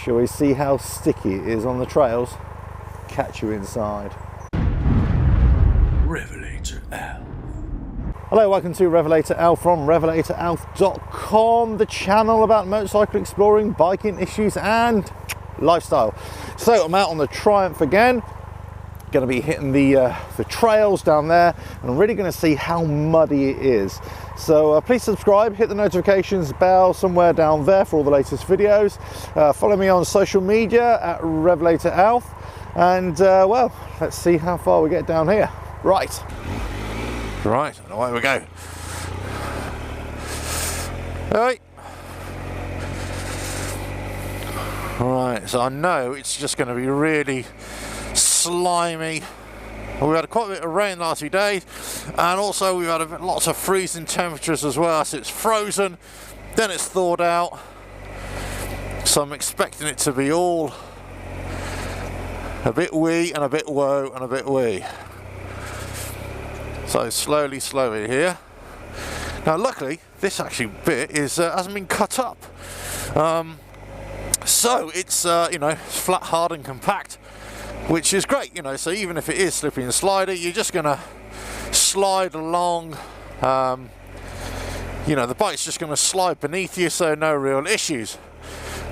Shall we see how sticky it is on the trails? Catch you inside. RevelatorAlf. Hello, welcome to RevelatorAlf from RevelatorAlf.com, the channel about motorcycle exploring, biking issues and lifestyle. So I'm out on the Triumph again. Going to be hitting the trails down there, and I'm really going to see how muddy it is. So please subscribe, hit the notifications bell somewhere down there for all the latest videos. Follow me on social media at RevelatorAlf, and well, let's see how far we get down here. Right, and away we go. Hey. Right, so I know it's just going to be really slimy. We had quite a bit of rain the last few days, and also we've had lots of freezing temperatures as well. So it's frozen, then it's thawed out. So I'm expecting it to be all a bit wee and a bit woe and a bit wee. So slowly here. Now luckily this actually bit hasn't been cut up. So it's you know, flat, hard and compact, which is great, you know. So even if it is slippy and slidey, you're just gonna slide along. You know, the bike's just gonna slide beneath you, so no real issues.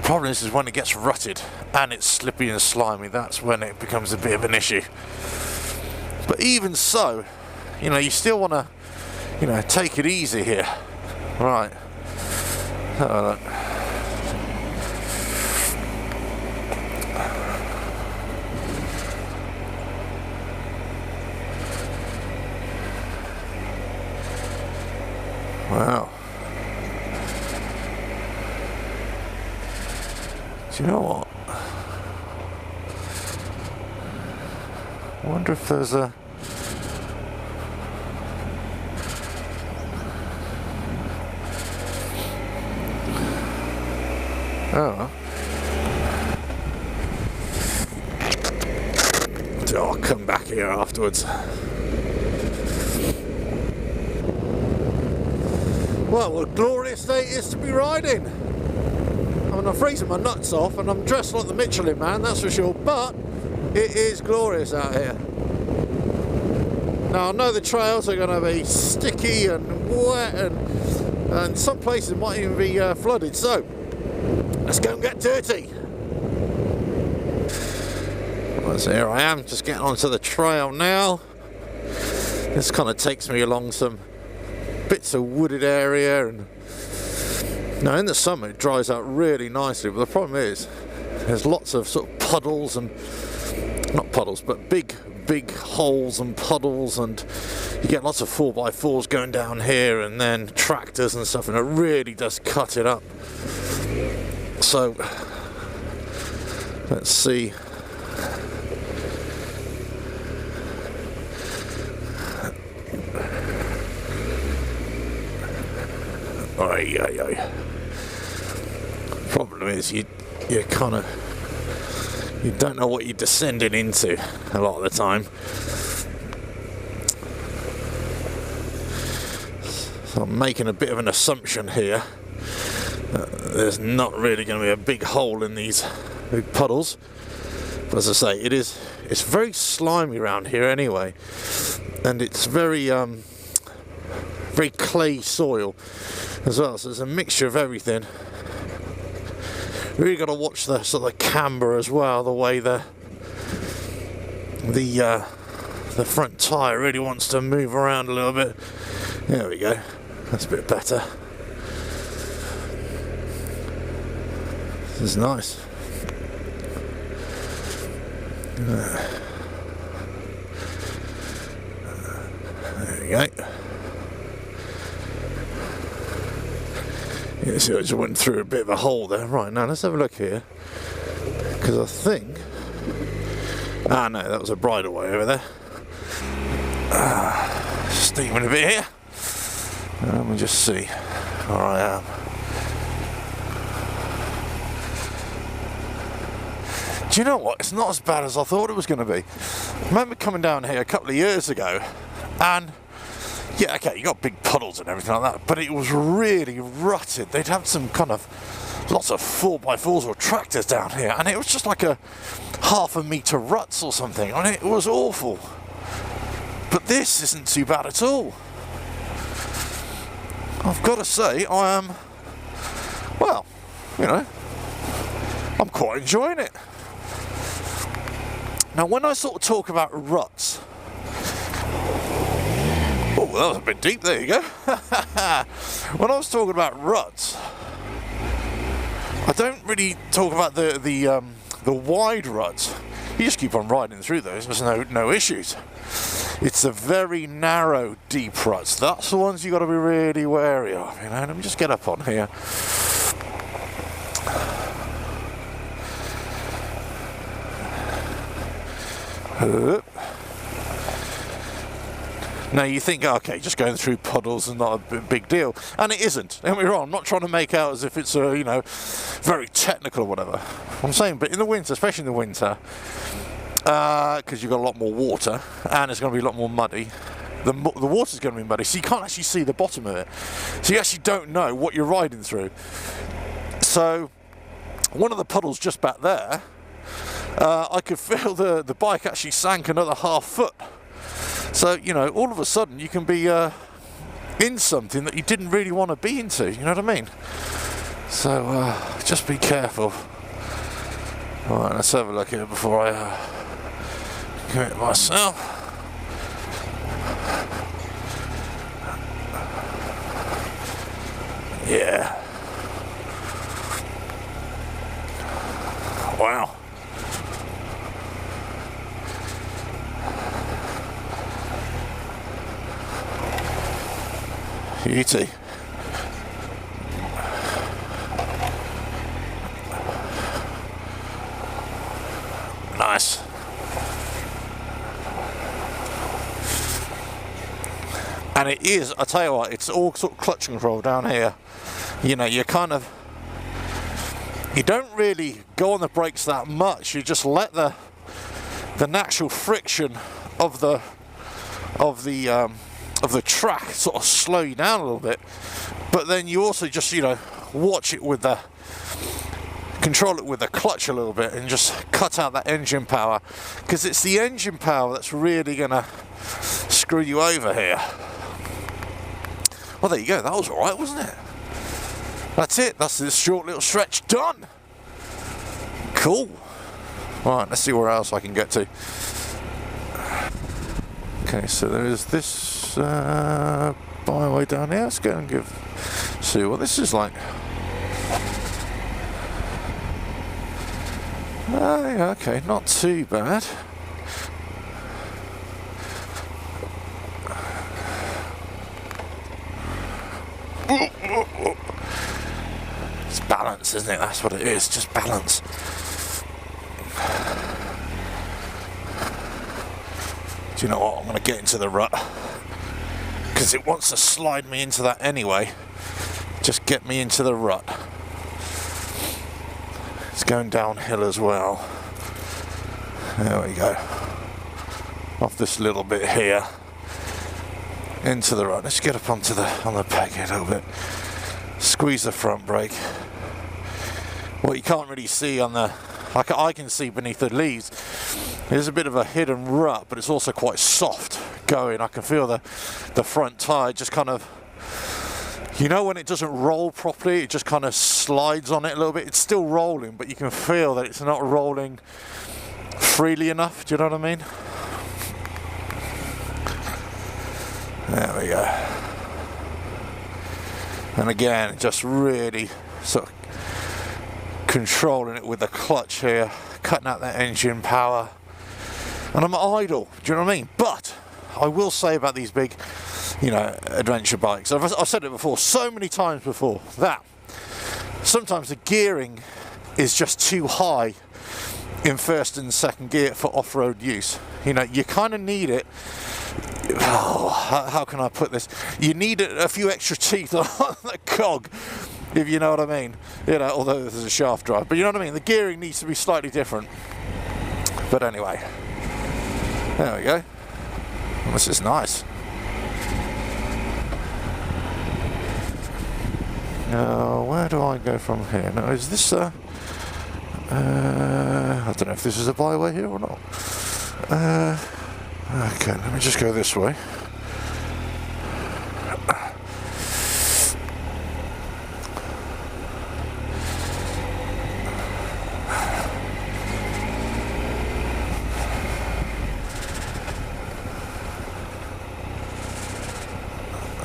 Problem is when it gets rutted and it's slippy and slimy, that's when it becomes a bit of an issue. But even so, you know, you still wanna, you know, take it easy here. Right. Look. Wow. Do you know what? I wonder if there's a... Oh. I'll come back here afterwards. Well, what a glorious day it is to be riding. I mean, I'm freezing my nuts off and I'm dressed like the Michelin Man, that's for sure, but it is glorious out here. Now, I know the trails are going to be sticky and wet, and some places might even be flooded, so let's go and get dirty. Well, so here I am, just getting onto the trail now. This kind of takes me along some bits of wooded area, and now in the summer it dries out really nicely, but the problem is there's lots of sort of puddles, and not puddles but big holes and puddles, and you get lots of 4x4s going down here and then tractors and stuff, and it really does cut it up. So let's see. Problem is you don't know what you're descending into a lot of the time. So I'm making a bit of an assumption here that there's not really going to be a big hole in these big puddles. But as I say, it's very slimy around here anyway, and it's very clay soil as well, so there's a mixture of everything. Really got to watch the sort of camber as well, the way the front tyre really wants to move around a little bit. There we go, that's a bit better. This is nice. There we go. Yeah, so I just went through a bit of a hole there. Right, now let's have a look here, because I think... Ah no, that was a bridleway over there. Steaming a bit here. Let me just see where I am. Do you know what? It's not as bad as I thought it was going to be. I remember coming down here a couple of years ago, and yeah, okay, you got big puddles and everything like that, but it was really rutted. They'd have some kind of lots of 4x4s or tractors down here, and it was just like a half a metre ruts or something. I mean, it was awful. But this isn't too bad at all. I've got to say, I am, well, you know, I'm quite enjoying it. Now, when I sort of talk about ruts, oh, that was a bit deep, there you go. When I was talking about ruts, I don't really talk about the wide ruts. You just keep on riding through those, there's no issues. It's the very narrow, deep ruts. That's the ones you got to be really wary of. You know, let me just get up on here. Now you think, okay, just going through puddles is not a big deal, and it isn't. Don't get me wrong. I'm not trying to make out as if it's you know, very technical or whatever. I'm saying, but in the winter, especially in the winter, because you've got a lot more water and it's going to be a lot more muddy. The water's going to be muddy, so you can't actually see the bottom of it. So you actually don't know what you're riding through. So one of the puddles just back there, I could feel the bike actually sank another half foot. So, you know, all of a sudden you can be in something that you didn't really want to be into, you know what I mean? So, just be careful. Alright, let's have a look here before I commit myself. Yeah. Wow. Beauty. Nice. And it is, I tell you what, it's all sort of clutch control down here. You know, you don't really go on the brakes that much. You just let the natural friction of the track sort of slow you down a little bit, but then you also just, you know, control it with the clutch a little bit and just cut out that engine power, because it's the engine power that's really gonna screw you over here. Well, there you go, that was alright, wasn't it? That's it, that's this short little stretch done. Cool. Right, let's see where else I can get to. Okay, so there is this byway down here. Let's go and see what this is like. Oh, yeah, okay, not too bad. It's balance, isn't it? That's what it is, just balance. Do you know what? I'm going to get into the rut, because it wants to slide me into that anyway. Just get me into the rut. It's going downhill as well. There we go. Off this little bit here. Into the rut. Let's get up on the peg here a little bit. Squeeze the front brake. What you can't really see on the, like I can see beneath the leaves, there's a bit of a hidden rut, but it's also quite soft going. I can feel the front tyre just kind of, you know, when it doesn't roll properly, it just kind of slides on it a little bit. It's still rolling, but you can feel that it's not rolling freely enough. Do you know what I mean? There we go. And again, just really sort of controlling it with the clutch here, cutting out that engine power. And I'm idle, do you know what I mean? But I will say about these big, you know, adventure bikes, I've said it before, so many times before, that sometimes the gearing is just too high in first and second gear for off-road use. You know, you kind of need it. Oh, how can I put this? You need a few extra teeth on the cog, if you know what I mean. You know, although there's a shaft drive, but you know what I mean. The gearing needs to be slightly different. But anyway, there we go. This is nice. Now, where do I go from here? Now, is this I don't know if this is a byway here or not. Okay, let me just go this way.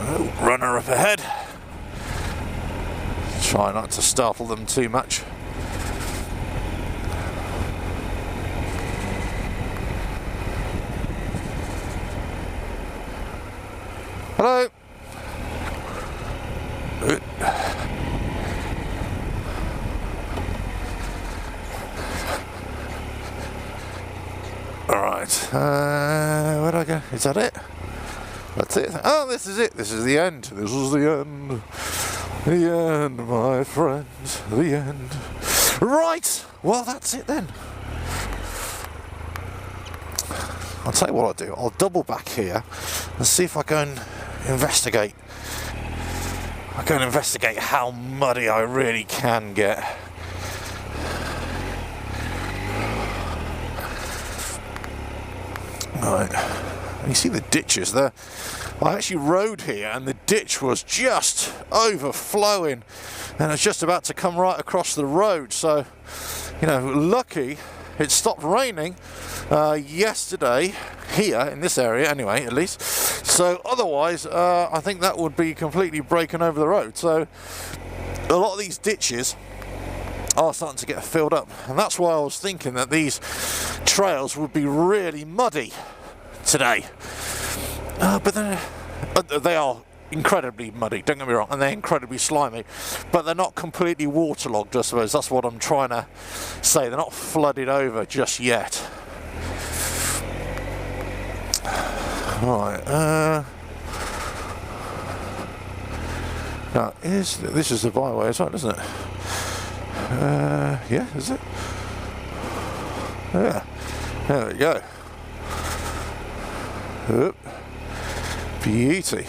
Oh, runner up ahead. Try not to startle them too much. Hello. Alright, where do I go? Is that it? That's it. Oh, this is it. This is the end. This is the end. The end, my friends. The end. Right. Well, that's it then. I'll tell you what I'll do. I'll double back here and see if I go and investigate. I go and investigate how muddy I really can get. Right. You see the ditches there. I actually rode here and the ditch was just overflowing and it's just about to come right across the road. So, you know, lucky it stopped raining yesterday here in this area anyway, at least. So otherwise I think that would be completely breaking over the road. So a lot of these ditches are starting to get filled up, and that's why I was thinking that these trails would be really muddy today. But then they are incredibly muddy, don't get me wrong, and they're incredibly slimy, but they're not completely waterlogged, I suppose. That's what I'm trying to say. They're not flooded over just yet. Right, now this is the byway as well, isn't it? Yeah, is it? Yeah, there we go. Oop. Beauty.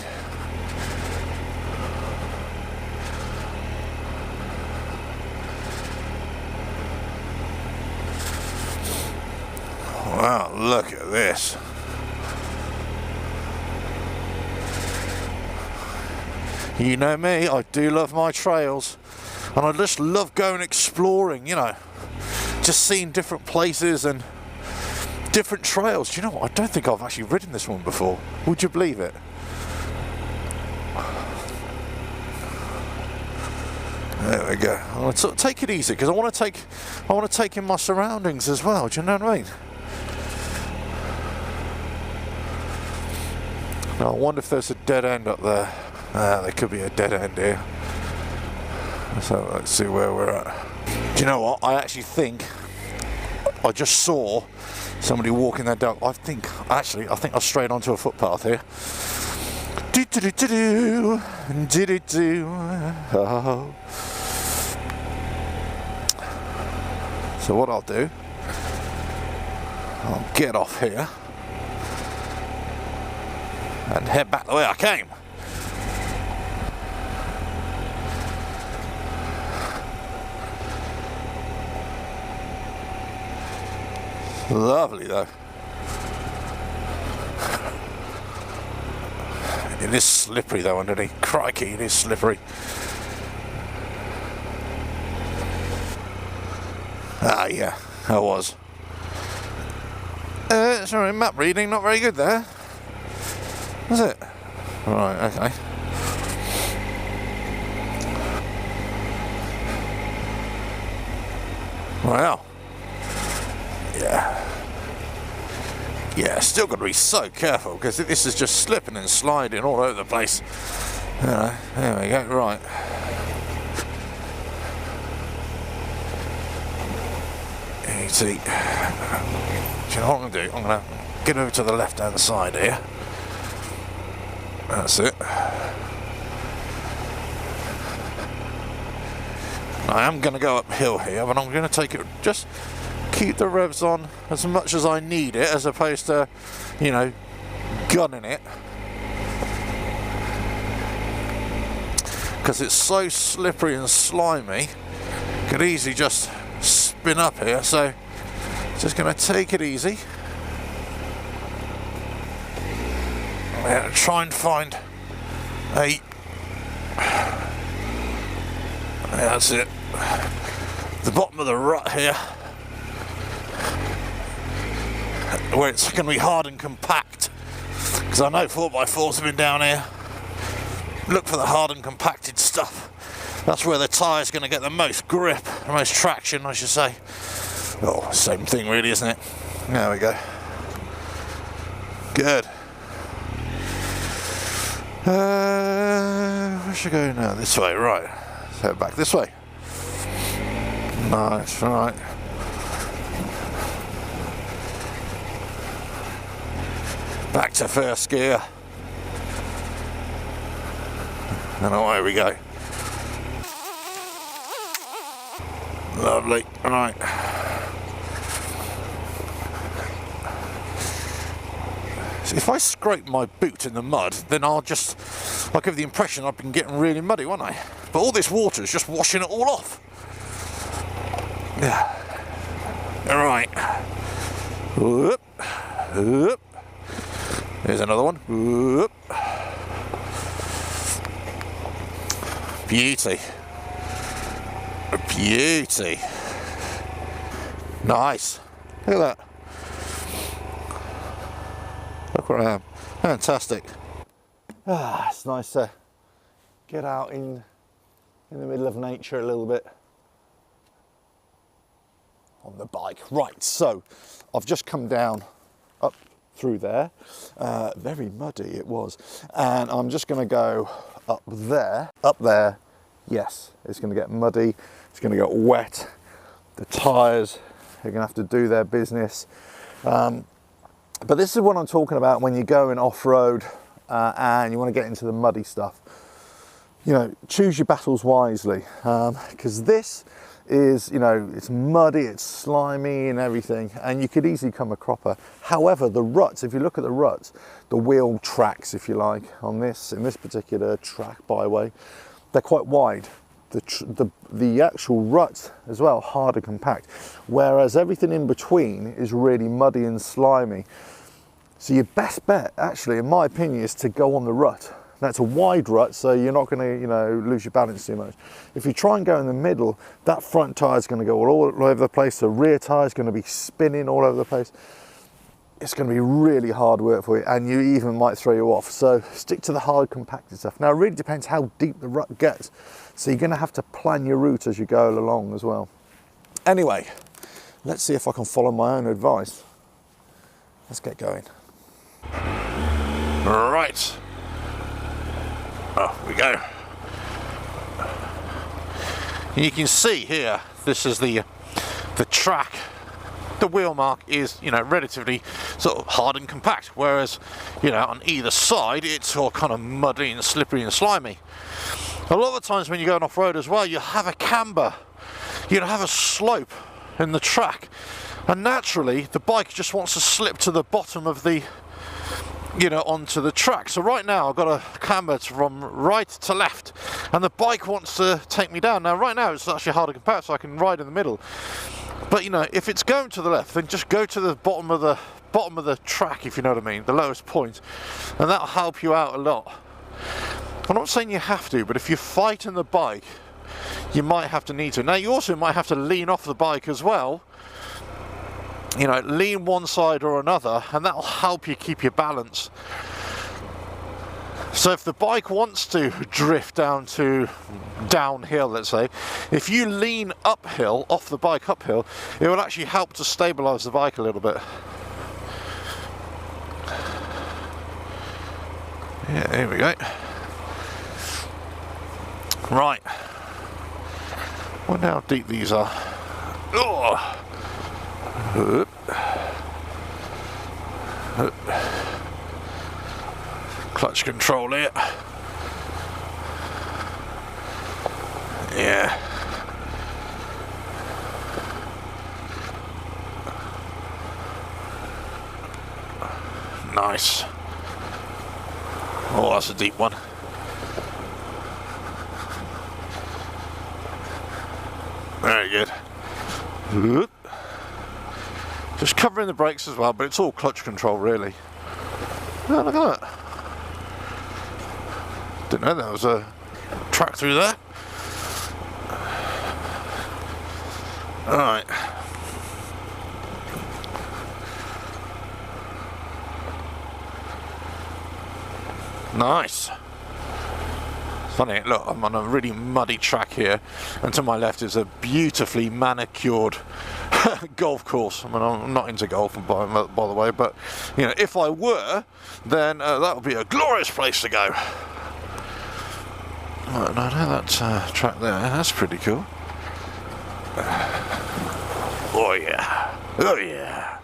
Wow, look at this. You know me, I do love my trails, and I just love going exploring, you know, just seeing different places and different trails. Do you know what? I don't think I've actually ridden this one before. Would you believe it? There we go. I want to sort of take it easy because I want to take in my surroundings as well. Do you know what I mean? Now, I wonder if there's a dead end up there. There could be a dead end here. So let's see where we're at. Do you know what? I actually think I just saw somebody walking their dog. I think I strayed onto a footpath here. Oh. So what I'll do, I'll get off here and head back the way I came. Lovely though. It is slippery though underneath. Crikey, it is slippery. Ah yeah, I was. Sorry, map reading not very good there. Was it? Right, okay. Wow. Yeah, still got to be so careful because this is just slipping and sliding all over the place. There we go, right. Easy. Do you know what I'm going to do? I'm going to get over to the left hand side here. That's it. I am going to go uphill here, but I'm going to take it, just keep the revs on as much as I need it, as opposed to, you know, gunning it. because it's so slippery and slimy. Could easily just spin up here, so just going to take it easy. I'm going to try and find a... That's it. The bottom of the rut here, where it's going to be hard and compact, because I know 4x4s have been down here. Look for the hard and compacted stuff. That's where the tyre's going to get the most grip, the most traction, I should say. Oh, same thing really, isn't it? There we go. Good. Where should I go now? This way, right. Let's head back this way. Nice, right. Back to first gear. And away we go. Lovely, right. So if I scrape my boot in the mud, then I'll give the impression I've been getting really muddy, won't I? But all this water is just washing it all off. Yeah. Alright. Whoop. Whoop. Here's another one. Whoop. Beauty. Beauty. Nice. Look at that. Look where I am. Fantastic. Ah, it's nice to get out in the middle of nature a little bit on the bike. Right, so I've just come down up through there. Very muddy it was. And I'm just going to go up there. Up there, yes, it's going to get muddy. It's going to get wet. The tyres are going to have to do their business. But this is what I'm talking about when you're going off-road and you want to get into the muddy stuff. You know, choose your battles wisely, because this is, you know, it's muddy, it's slimy and everything, and you could easily come a cropper. However, the ruts, if you look at the ruts, the wheel tracks, if you like, on this, in this particular track byway, they're quite wide. The actual rut as well, hard and compact, whereas everything in between is really muddy and slimy. So your best bet, actually, in my opinion, is to go on the rut. That's a wide rut, so you're not going to, you know, lose your balance too much. If you try and go in the middle, that front tire is going to go all over the place. The rear tire is going to be spinning all over the place. It's going to be really hard work for you, and you even might throw you off. So stick to the hard compacted stuff. Now, it really depends how deep the rut gets. So you're going to have to plan your route as you go along as well. Anyway, let's see if I can follow my own advice. Let's get going. Right. Off we go. You can see here, this is the track. The wheel mark is, you know, relatively sort of hard and compact, whereas, you know, on either side it's all kind of muddy and slippery and slimy. A lot of the times when you're going off-road as well, you have a camber, you have a slope in the track, and naturally the bike just wants to slip to the bottom of the, you know, onto the track. So right now I've got a camber from right to left, and the bike wants to take me down. Now right now it's actually hard to compact, so I can ride in the middle. But you know, if it's going to the left, then just go to the bottom of the track, if you know what I mean, the lowest point, and that'll help you out a lot. I'm not saying you have to, but if you're fighting the bike, you might have to need to. Now you also might have to lean off the bike as well. You know, lean one side or another, and that'll help you keep your balance. So if the bike wants to drift down to downhill, let's say, if you lean uphill, off the bike uphill, it will actually help to stabilize the bike a little bit. Yeah, here we go. Right. I wonder how deep these are. Oh. Oop. Oop. Clutch control here. Yeah. Nice. Oh, that's a deep one. Just covering the brakes as well, but it's all clutch control really. Oh, look at that. Didn't know there was a track through there. Alright. Nice. Funny, look, I'm on a really muddy track here, and to my left is a beautifully manicured golf course. I mean, I'm not into golf, by the way, but you know, if I were, then that would be a glorious place to go. Right, now that track there, that's pretty cool. Oh yeah, oh yeah.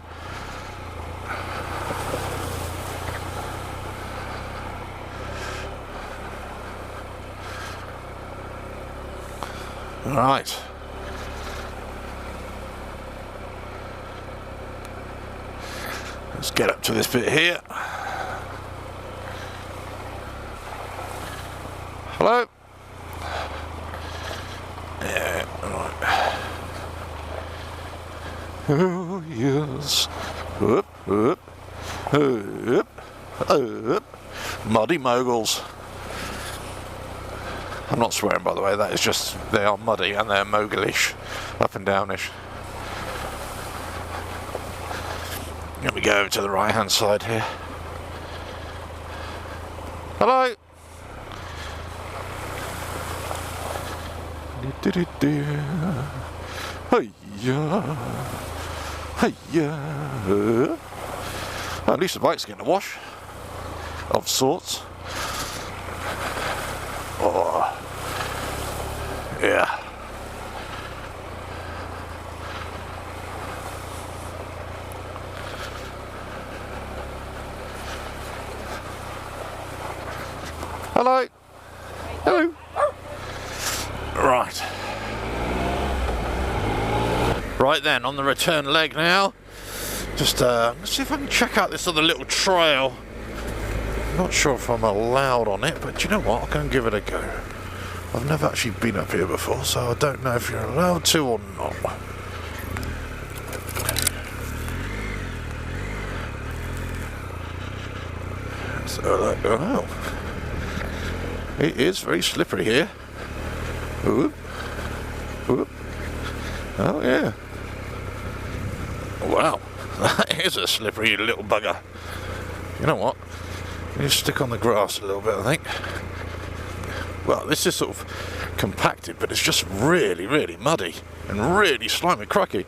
Right. Let's get up to this bit here. Hello? Yeah, right. Oh, yes. Up, up, up, up. Muddy moguls. I'm not swearing, by the way, that is just, they are muddy and they're mogulish, up and downish. Let me go over to the right hand side here. Hello? Hey-ya. Hey-ya. Well, at least the bike's getting a wash of sorts. Oh, yeah. Hello. Hello. Right. Right then, on the return leg now. Just let's see if I can check out this other little trail. Not sure if I'm allowed on it, but you know what? I'll go and give it a go. I've never actually been up here before, so I don't know if you're allowed to or not. So, oh, it is very slippery here. Ooh. Ooh. Oh yeah. Wow, that is a slippery little bugger. You know what? You stick on the grass a little bit, I think. Well, this is sort of compacted, but it's just really, really muddy and really slimy cracky.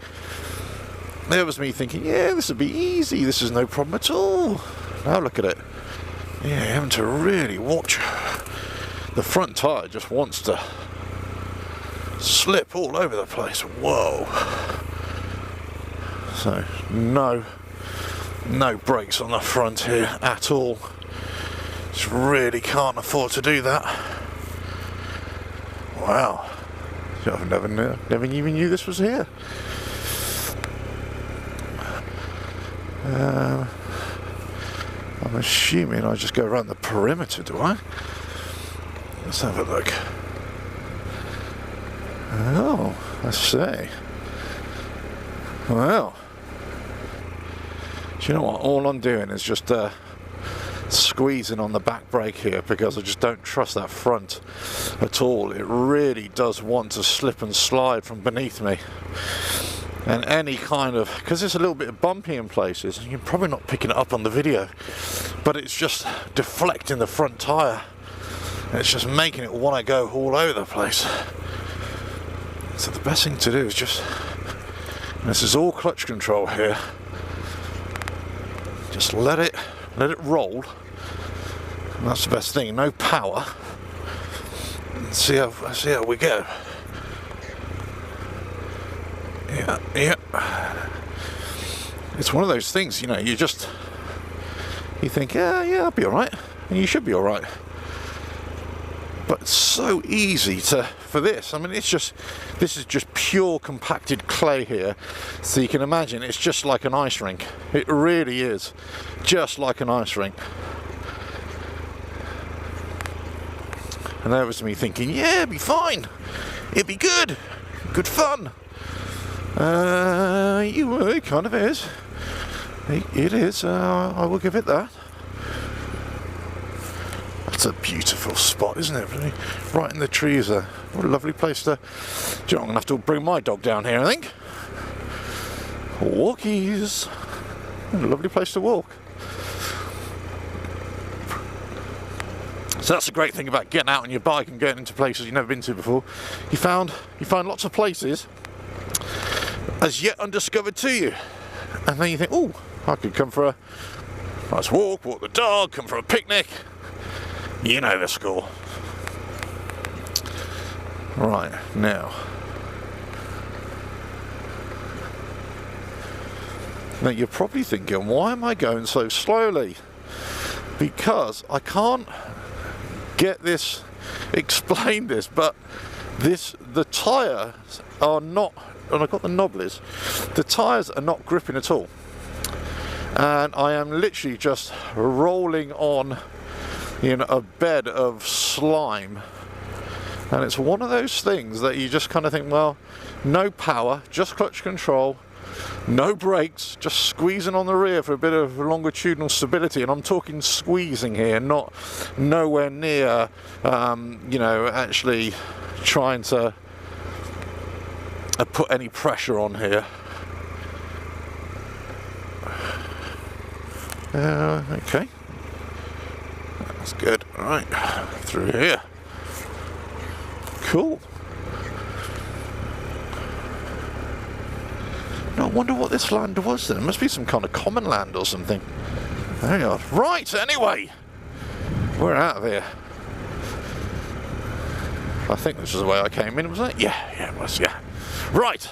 There was me thinking, yeah, this would be easy. This is no problem at all. Now look at it. Yeah, having to really watch. The front tyre just wants to slip all over the place. Whoa. So, no brakes on the front here at all. Just really can't afford to do that. Wow. I've never even knew this was here. I'm assuming I just go around the perimeter, do I? Let's have a look. Oh, I see. Well, do you know what? All I'm doing is just squeezing on the back brake here because I just don't trust that front at all. It really does want to slip and slide from beneath me. And any kind of, because it's a little bit bumpy in places, and you're probably not picking it up on the video, but it's just deflecting the front tyre. And it's just making it want to go all over the place. So the best thing to do is just, this is all clutch control here, just let it roll. And that's the best thing, no power. And see how we go. Yeah. It's one of those things, you know, you think, yeah, I'll be alright. And you should be alright. But it's so easy for this. I mean, this is just pure compacted clay here. So you can imagine it's just like an ice rink. It really is. Just like an ice rink. And there was me thinking, yeah, it'd be fine. It'd be good. Good fun. It kind of is. It is. I will give it that. That's a beautiful spot, isn't it? Really? Right in the trees there. What a lovely place to... Do you know, I'm going to have to bring my dog down here, I think. Walkies. What a lovely place to walk. So that's the great thing about getting out on your bike and getting into places you've never been to before. You find lots of places as yet undiscovered to you. And then you think, oh, I could come for a nice walk the dog, come for a picnic. You know the score. Right, now. Now you're probably thinking, why am I going so slowly? Because I can't get this, explain this, but the tyres are not, and I've got the knobblies, the tyres are not gripping at all. And I am literally just rolling on in a bed of slime. And it's one of those things that you just kind of think, well, no power, just clutch control, no brakes, just squeezing on the rear for a bit of longitudinal stability. And I'm talking squeezing here, not nowhere near, you know, actually trying to put any pressure on here. Okay. That's good. All right, through here. Cool. Now, I wonder what this land was then. It must be some kind of common land or something. There you are. Right, anyway. We're out of here. I think this is the way I came in, wasn't it? Yeah, it was, yeah. Right.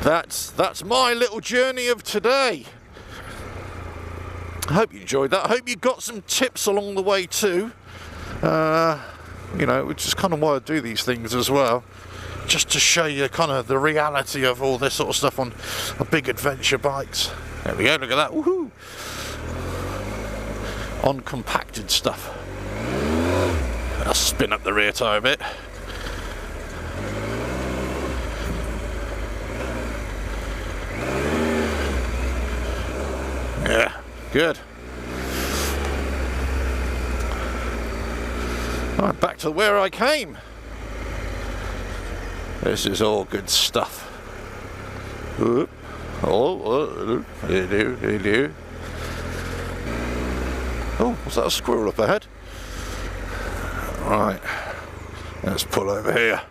That's my little journey of today. I hope you enjoyed that. I hope you got some tips along the way too. You know, which is kind of why I do these things as well. Just to show you kind of the reality of all this sort of stuff on big adventure bikes. There we go, look at that. Woohoo! On compacted stuff. I'll spin up the rear tyre a bit. Yeah. Good. Right, back to where I came. This is all good stuff. Oh, hello. Oh, was that a squirrel up ahead? Right, let's pull over here.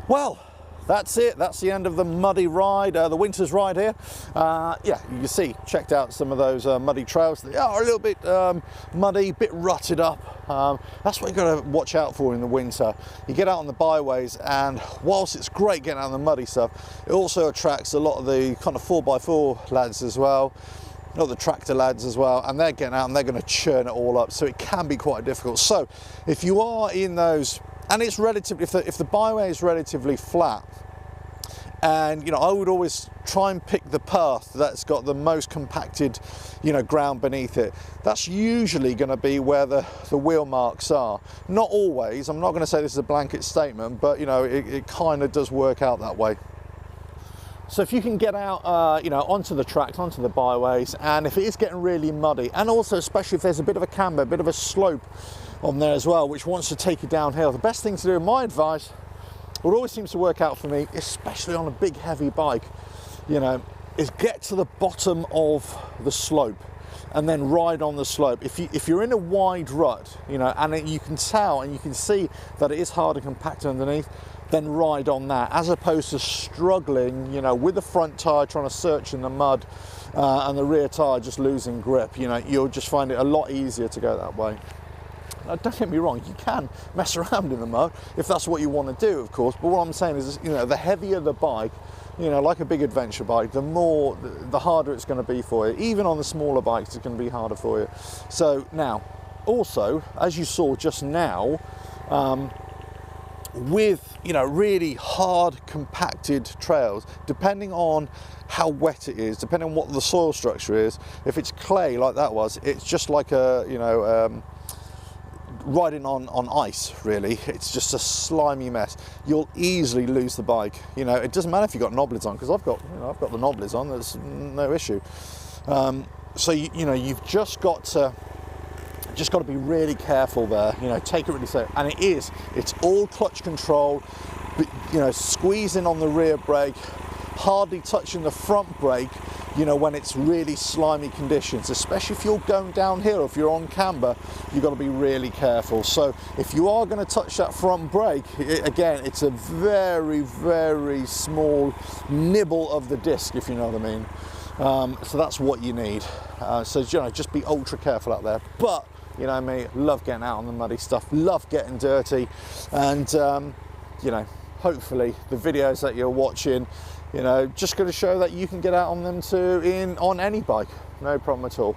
Well, that's it. That's the end of the muddy ride, the winter's ride here. Yeah, you can see, checked out some of those muddy trails. They are a little bit muddy, a bit rutted up. That's what you've got to watch out for in the winter. You get out on the byways, and whilst it's great getting out on the muddy stuff, it also attracts a lot of the kind of 4x4 lads as well. Not the tractor lads as well, and they're getting out and they're going to churn it all up, so it can be quite difficult. So if you are in those, and it's relatively, if the byway is relatively flat, and you know, I would always try and pick the path that's got the most compacted, you know, ground beneath it. That's usually going to be where the wheel marks are. Not always. I'm not going to say this is a blanket statement, but you know, it kind of does work out that way. So if you can get out, you know, onto the tracks, onto the byways, and if it is getting really muddy, and also especially if there's a bit of a camber, a bit of a slope on there as well, which wants to take you downhill, the best thing to do, in my advice, what always seems to work out for me, especially on a big heavy bike, you know, is get to the bottom of the slope and then ride on the slope. If you're in a wide rut, you know, and you can tell and you can see that it is hard and compact underneath, then ride on that, as opposed to struggling, you know, with the front tyre trying to search in the mud and the rear tyre just losing grip. You know, you'll just find it a lot easier to go that way. Now, don't get me wrong, you can mess around in the mud if that's what you want to do, of course, but what I'm saying is, you know, the heavier the bike, you know, like a big adventure bike, the harder it's going to be for you. Even on the smaller bikes, it's going to be harder for you. So now, also, as you saw just now, with, you know, really hard compacted trails, depending on how wet it is, depending on what the soil structure is, if it's clay like that was, it's just like a, you know, riding on ice, really. It's just a slimy mess. You'll easily lose the bike. You know, it doesn't matter if you've got knobblers on, because I've got the knobblers on. There's no issue. So you know, you've just got to be really careful there. You know, take it really safe. And it's all clutch control. You know, squeezing on the rear brake, hardly touching the front brake. You know, when it's really slimy conditions, especially if you're going downhill, if you're on camber, you've got to be really careful. So if you are going to touch that front brake, again, it's a very, very small nibble of the disc, if you know what I mean. So that's what you need. So, you know, just be ultra careful out there. But, you know me, love getting out on the muddy stuff, love getting dirty. And, you know, hopefully the videos that you're watching, you know, just going to show that you can get out on them too on any bike, no problem at all.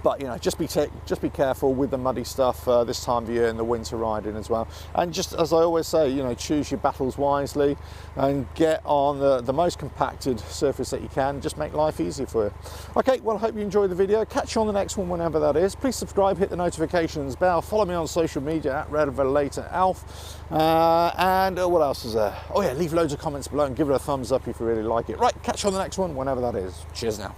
But you know, just be careful with the muddy stuff this time of year and the winter riding as well. And just as I always say, you know, choose your battles wisely and get on the most compacted surface that you can. Just make life easy for you. Okay, well, I hope you enjoyed the video. Catch you on the next one whenever that is. Please subscribe, hit the notifications bell, follow me on social media at RevelatorAlf. And what else is there? Oh yeah, leave loads of comments below and give it a thumbs up if you really like it. Right, catch you on the next one whenever that is. Cheers now.